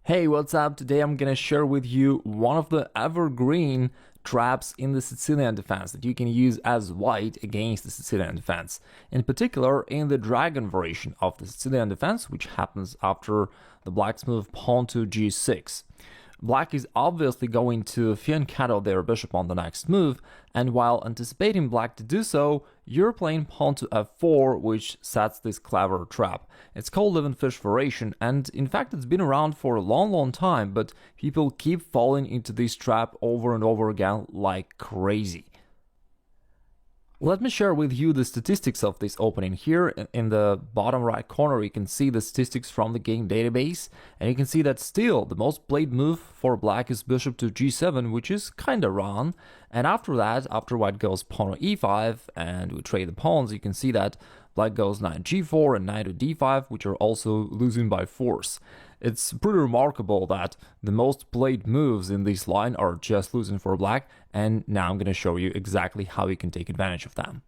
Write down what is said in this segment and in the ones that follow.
Hey, what's up? Today I'm gonna share with you one of the evergreen traps in the Sicilian defense that you can use as white against the Sicilian defense. In particular, in the Dragon variation of the Sicilian defense, which happens after the black's move pawn to g6. Black is obviously going to fianchetto their bishop on the next move, and while anticipating black to do so, you're playing pawn to f4, which sets this clever trap. It's called live-and-fish variation, and in fact it's been around for a long time, but people keep falling into this trap over and over again like crazy. Let me share with you the statistics of this opening. Here in the bottom right corner you can see the statistics from the game database, and you can see that still the most played move for black is bishop to g7, which is kinda wrong. And after that, after white goes pawn to e5 and we trade the pawns, you can see that black goes knight g4 and knight to d5, which are also losing by force. It's pretty remarkable that the most played moves in this line are just losing for black, and now I'm going to show you exactly how you can take advantage of them.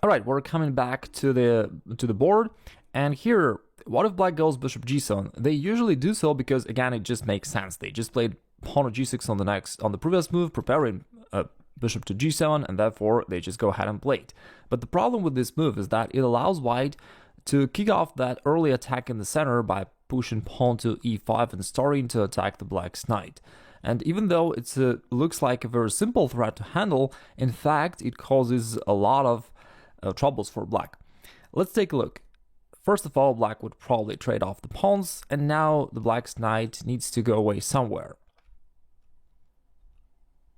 Alright, we're coming back to the board, and here, what if black goes bishop g7? They usually do so because, again, it just makes sense. They just played pawn to g6 on the previous move, preparing bishop to g7, and therefore they just go ahead and play it. But the problem with this move is that it allows white to kick off that early attack in the center by pushing pawn to e5 and starting to attack the black's knight. And even though it looks like a very simple threat to handle, in fact it causes a lot of troubles for black. Let's take a look. First of all, black would probably trade off the pawns, and now the black's knight needs to go away somewhere.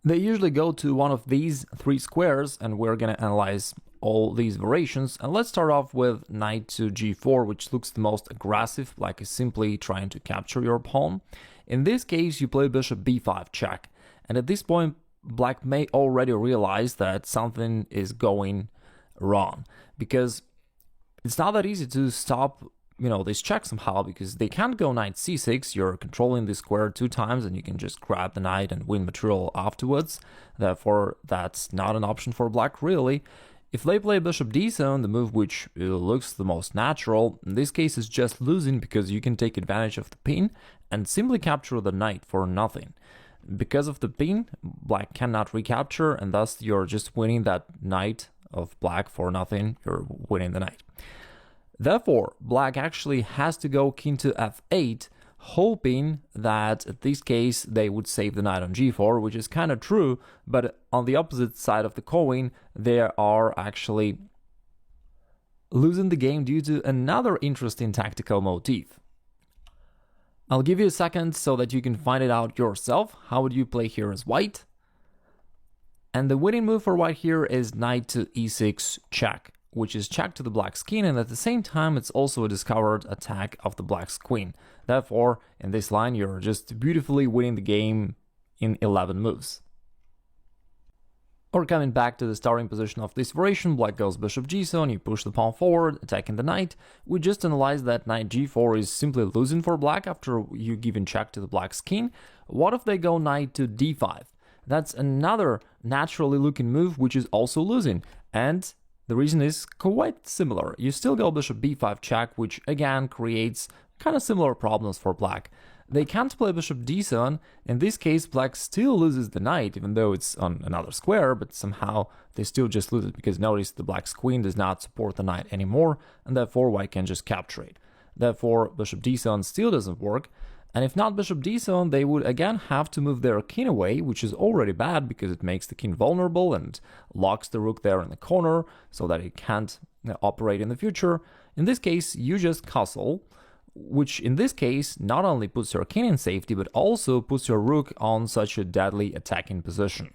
They usually go to one of these three squares, and we're going to analyze all these variations. And let's start off with knight to g4, which looks the most aggressive. Black is simply trying to capture your pawn. In this case, you play bishop b5 check, and at this point black may already realize that something is going wrong, because it's not that easy to stop this check somehow, because they can't go knight c6. You're controlling the square two times and you can just grab the knight and win material afterwards. Therefore, that's not an option for black, really. If they play bishop d7, the move which looks the most natural, in this case is just losing, because you can take advantage of the pin and simply capture the knight for nothing. Because of the pin, black cannot recapture, and thus you're just winning that knight of black for nothing. You're winning the knight. Therefore, black actually has to go king to f8, hoping that in this case they would save the knight on g4, which is kind of true, but on the opposite side of the coin, they are actually losing the game due to another interesting tactical motif. I'll give you a second so that you can find it out yourself. How would you play here as white? And the winning move for white here is knight to e6 check, which is check to the black's king, and at the same time it's also a discovered attack of the black's queen. Therefore, in this line you're just beautifully winning the game in 11 moves. Or coming back to the starting position of this variation, black goes bishop g7, you push the pawn forward, attacking the knight. We just analyzed that knight g4 is simply losing for black after you giving check to the black's king. What if they go knight to d5? That's another naturally looking move which is also losing, and the reason is quite similar. You still go bishop b5 check, which again creates kind of similar problems for black. They can't play bishop d7. In this case, black still loses the knight, even though it's on another square, but somehow they still just lose it, because notice the black's queen does not support the knight anymore, and therefore white can just capture it. Therefore, bishop d7 still doesn't work. And if not bishop d7, they would again have to move their king away, which is already bad because it makes the king vulnerable and locks the rook there in the corner so that it can't operate in the future. In this case, you just castle, which in this case not only puts your king in safety, but also puts your rook on such a deadly attacking position.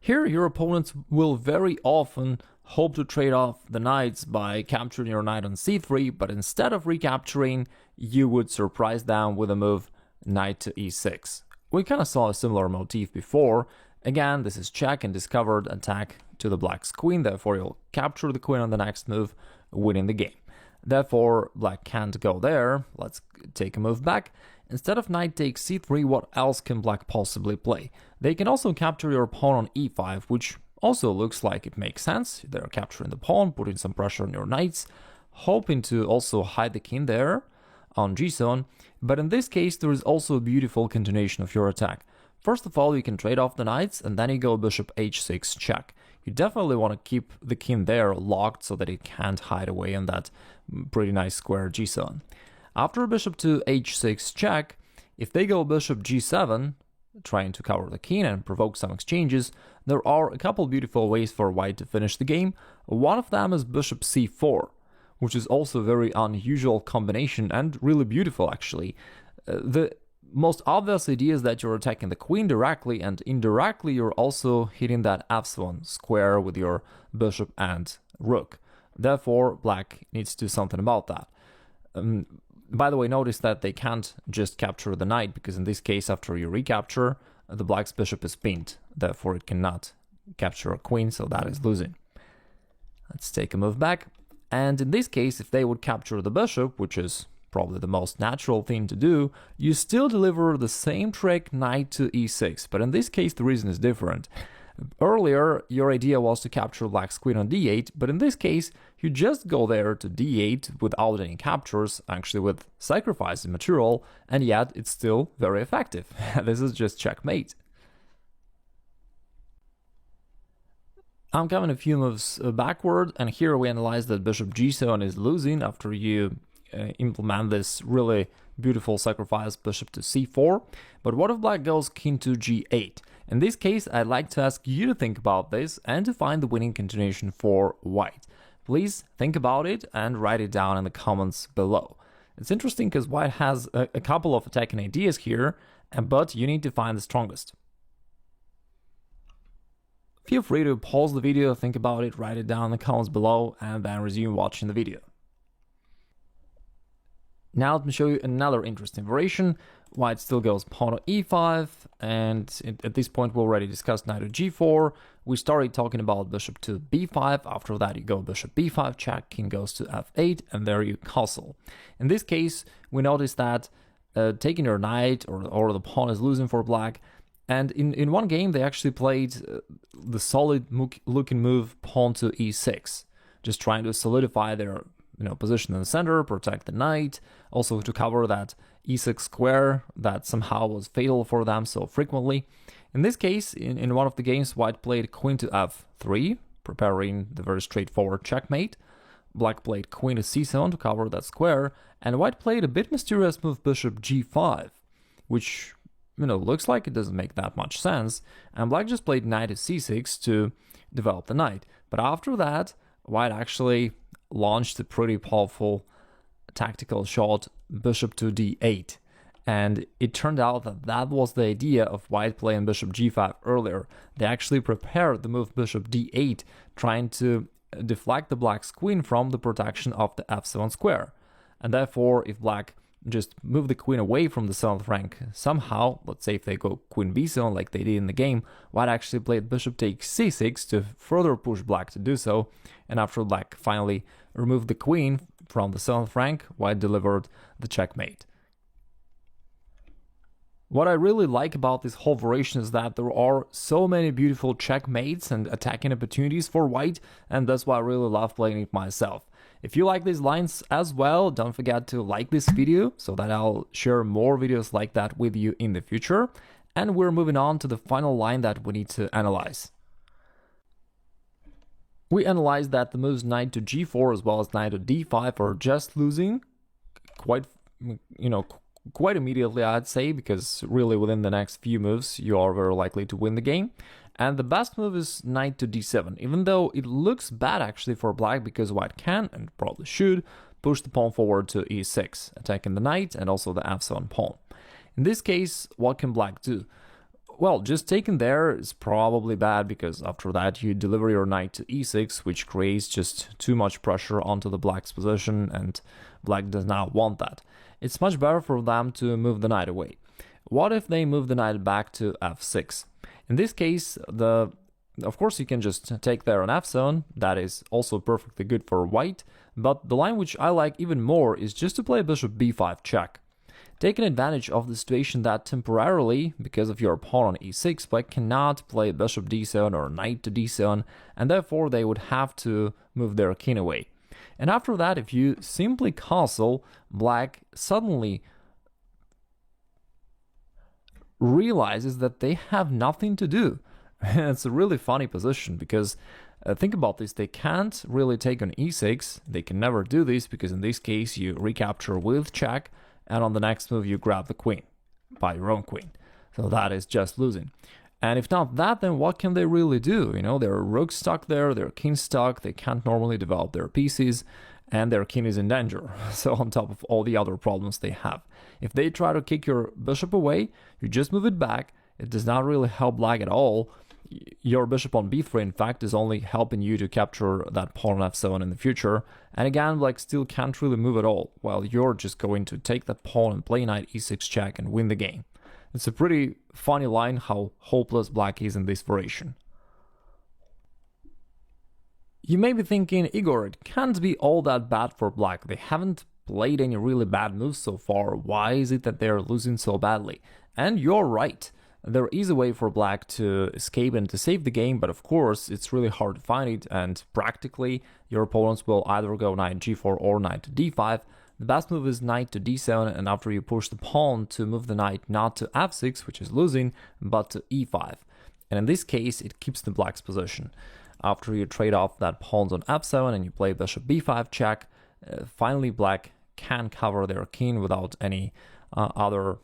Here, your opponents will very often hope to trade off the knights by capturing your knight on c3, but instead of recapturing, you would surprise them with a move knight to e6. We kind of saw a similar motif before. Again, this is check and discovered attack to the black's queen, therefore you'll capture the queen on the next move, winning the game. Therefore, black can't go there. Let's take a move back. Instead of knight takes c3, what else can black possibly play? They can also capture your pawn on e5, which also looks like it makes sense. They're capturing the pawn, putting some pressure on your knights, hoping to also hide the king there. on g7, but in this case there is also a beautiful continuation of your attack. First of all, you can trade off the knights, and then you go bishop h6 check. You definitely want to keep the king there locked so that it can't hide away in that pretty nice square g7. After bishop to h6 check, if they go bishop g7, trying to cover the king and provoke some exchanges, there are a couple beautiful ways for white to finish the game. One of them is bishop c4, which is also a very unusual combination and really beautiful actually. The most obvious idea is that you're attacking the queen directly, and indirectly you're also hitting that f1 square with your bishop and rook. Therefore, black needs to do something about that. By the way, notice that they can't just capture the knight, because in this case, after you recapture, the black's bishop is pinned. Therefore, it cannot capture a queen, so that is losing. Let's take a move back. And in this case, if they would capture the bishop, which is probably the most natural thing to do, you still deliver the same trick, knight to e6, but in this case the reason is different. Earlier, your idea was to capture black's queen on d8, but in this case, you just go there to d8 without any captures, actually with sacrificing material, and yet it's still very effective. This is just checkmate. I'm coming a few moves backward, and here we analyze that bishop g7 is losing after you implement this really beautiful sacrifice bishop to c4. But what if black goes king to g8? In this case, I'd like to ask you to think about this and to find the winning continuation for white. Please think about it and write it down in the comments below. It's interesting because white has a couple of attacking ideas here, but you need to find the strongest. Feel free to pause the video, think about it, write it down in the comments below, and then resume watching the video. Now let me show you another interesting variation. White still goes pawn to e5, and at this point we already discussed knight to g4. We started talking about bishop to b5. After that you go bishop b5 check, king goes to f8, and there you castle. In this case, we notice that taking your knight or the pawn is losing for black. And in one game they actually played the solid looking move pawn to e6, just trying to solidify their position in the center, protect the knight, also to cover that e6 square that somehow was fatal for them so frequently. In this case, in one of the games, white played queen to f3, preparing the very straightforward checkmate. Black played queen to c7 to cover that square, and white played a bit mysterious move bishop g5, which looks like it doesn't make that much sense, and black just played knight to c6 to develop the knight. But after that, white actually launched a pretty powerful tactical shot, bishop to d8, and it turned out that that was the idea of white playing bishop g5 earlier. They actually prepared the move bishop d8, trying to deflect the black's queen from the protection of the f7 square, and therefore if black just move the queen away from the 7th rank somehow, let's say if they go queen b7 like they did in the game, white actually played bishop takes c6 to further push black to do so, and after black finally removed the queen from the 7th rank, white delivered the checkmate. What I really like about this whole variation is that there are so many beautiful checkmates and attacking opportunities for white, and that's why I really love playing it myself. If you like these lines as well, don't forget to like this video so that I'll share more videos like that with you in the future. And we're moving on to the final line that we need to analyze. We analyzed that the moves knight to g4 as well as knight to d5 are just losing quite immediately, I'd say, because really within the next few moves you are very likely to win the game. And the best move is knight to d7, even though it looks bad actually for black, because white can, and probably should, push the pawn forward to e6, attacking the knight and also the f7 pawn. In this case, what can black do? Well, just taking there is probably bad, because after that you deliver your knight to e6, which creates just too much pressure onto the black's position, and black does not want that. It's much better for them to move the knight away. What if they move the knight back to f6? In this case, of course you can just take there on f7, that is also perfectly good for white, but the line which I like even more is just to play bishop b5 check. Taking advantage of the situation that temporarily, because of your pawn on e6, black cannot play bishop d7 or knight to d7, and therefore they would have to move their king away. And after that, if you simply castle, black suddenly realizes that they have nothing to do. It's a really funny position because think about this, they can't really take on e6, they can never do this because in this case you recapture with check and on the next move you grab the queen by your own queen. So that is just losing. And if not that, then what can they really do? You know, their rook's stuck there, their king's stuck, they can't normally develop their pieces, and their king is in danger. So on top of all the other problems they have. If they try to kick your bishop away, you just move it back. It does not really help black at all. Your bishop on b3, in fact, is only helping you to capture that pawn on f7 in the future. And again, black still can't really move at all, while you're just going to take that pawn and play knight e6 check and win the game. It's a pretty funny line how hopeless black is in this variation. You may be thinking, Igor, it can't be all that bad for black. They haven't played any really bad moves so far. Why is it that they're losing so badly? And you're right. There is a way for black to escape and to save the game, but of course it's really hard to find it, and practically your opponents will either go knight g4 or knight to d5. The best move is knight to d7, and after you push the pawn to move the knight not to f6, which is losing, but to e5. And in this case, it keeps the black's position. After you trade off that pawns on f7 and you play bishop b5 check, finally black can cover their king without any other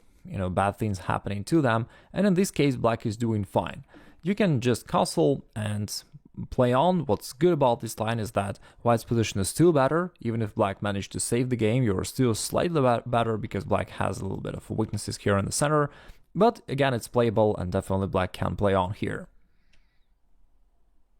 bad things happening to them, and in this case black is doing fine. You can just castle and play on. What's good about this line is that white's position is still better. Even if black managed to save the game, you're still slightly better because black has a little bit of weaknesses here in the center, but again it's playable and definitely black can play on here.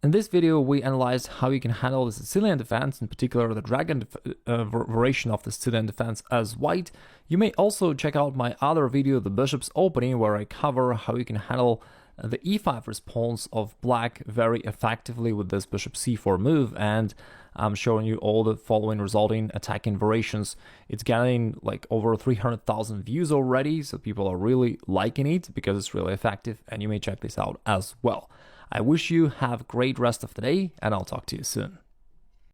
In this video, we analyzed how you can handle the Sicilian defense, in particular the dragon variation of the Sicilian defense as white. You may also check out my other video, the bishop's opening, where I cover how you can handle the e5 response of black very effectively with this bishop c4 move, and I'm showing you all the following resulting attacking variations. It's getting like over 300,000 views already, so people are really liking it because it's really effective, and you may check this out as well. I wish you have a great rest of the day, and I'll talk to you soon.